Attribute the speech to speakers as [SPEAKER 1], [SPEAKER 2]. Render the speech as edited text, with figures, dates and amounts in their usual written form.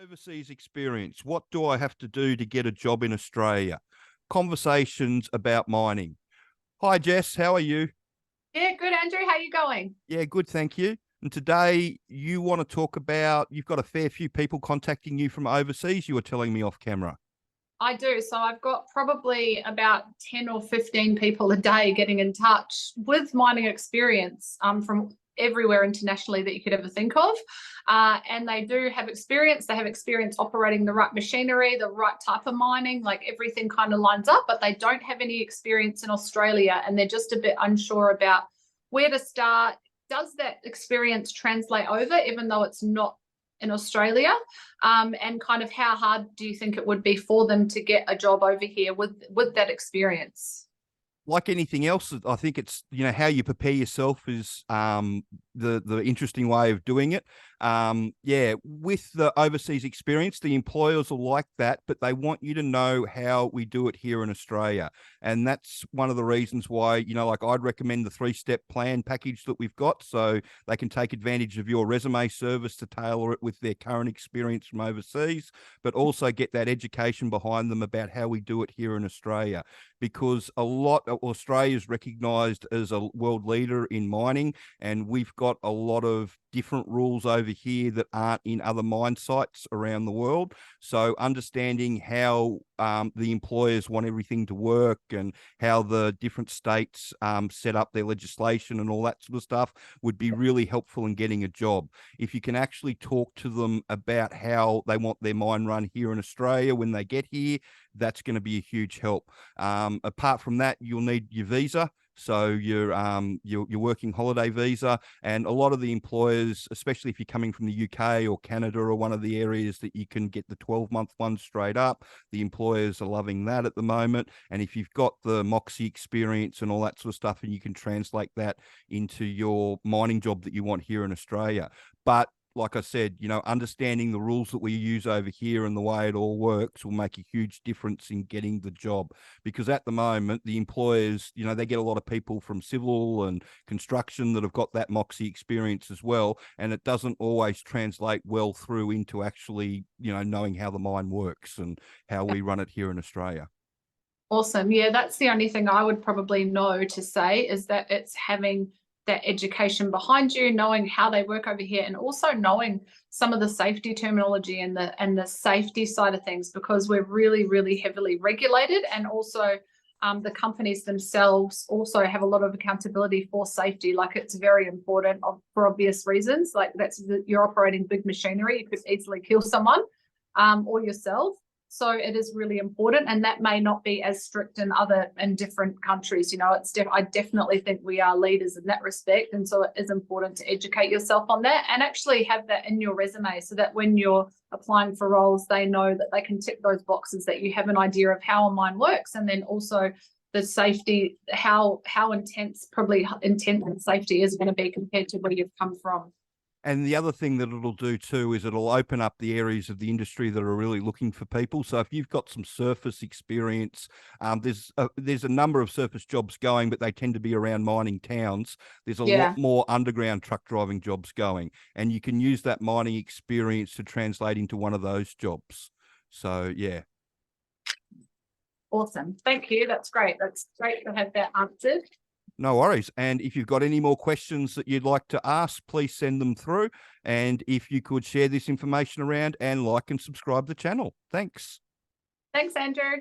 [SPEAKER 1] Overseas experience. What do I have to do to get a job in Australia? Conversations about mining. Hi, Jess. How are you?
[SPEAKER 2] Yeah, good, Andrew. How you going?
[SPEAKER 1] Yeah, good. Thank you. And today you want to talk about, you've got a fair few people contacting you from overseas. You were telling me off camera.
[SPEAKER 2] I do. So I've got probably about 10 or 15 people a day getting in touch with mining experience from everywhere internationally that you could ever think of. And they do have experience. They have experience operating the right machinery, the right type of mining, like everything kind of lines up, but they don't have any experience in Australia and they're just a bit unsure about where to start. Does that experience translate over, even though it's not in Australia? And kind of how hard do you think it would be for them to get a job over here with that experience?
[SPEAKER 1] Like anything else, I think it's, how you prepare yourself is the interesting way of doing it. Yeah, with the overseas experience, the employers will like that, but they want you to know how we do it here in Australia. And that's one of the reasons why, like I'd recommend the 3-step plan package that we've got, so they can take advantage of your resume service to tailor it with their current experience from overseas, but also get that education behind them about how we do it here in Australia. Because Australia is recognised as a world leader in mining, and we've got a lot of different rules over here that aren't in other mine sites around the world. So understanding how the employers want everything to work and how the different states set up their legislation and all that sort of stuff would be really helpful in getting a job. If you can actually talk to them about how they want their mine run here in Australia when they get here, that's going to be a huge help. Apart from that, you'll need your visa. So your working holiday visa, and a lot of the employers, especially if you're coming from the UK or Canada or one of the areas that you can get the 12-month one straight up, the employers are loving that at the moment. And if you've got the Moxie experience and all that sort of stuff, and you can translate that into your mining job that you want here in Australia. But like I said, understanding the rules that we use over here and the way it all works will make a huge difference in getting the job. Because at the moment, the employers, they get a lot of people from civil and construction that have got that Moxie experience as well. And it doesn't always translate well through into actually, knowing how the mine works and how we run it here in Australia.
[SPEAKER 2] Awesome. Yeah, that's the only thing I would probably know to say, is that it's having that education behind you, knowing how they work over here, and also knowing some of the safety terminology and the safety side of things, because we're really, really heavily regulated. And also the companies themselves also have a lot of accountability for safety. Like, it's very important for obvious reasons. Like, you're operating big machinery, you could easily kill someone or yourself. So it is really important, and that may not be as strict in different countries. I definitely think we are leaders in that respect, and so it is important to educate yourself on that and actually have that in your resume, so that when you're applying for roles, they know that they can tick those boxes, that you have an idea of how a mine works, and then also the safety, how intense safety is going to be compared to where you've come from.
[SPEAKER 1] And the other thing that it'll do too is it'll open up the areas of the industry that are really looking for people. So if you've got some surface experience, there's a number of surface jobs going, but they tend to be around mining towns. There's a lot more underground truck driving jobs going, and you can use that mining experience to translate into one of those jobs. So yeah.
[SPEAKER 2] Awesome. Thank you. That's great. That's great to have that answered.
[SPEAKER 1] No worries. And if you've got any more questions that you'd like to ask, please send them through. And if you could share this information around and like and subscribe the channel. Thanks.
[SPEAKER 2] Thanks, Andrew.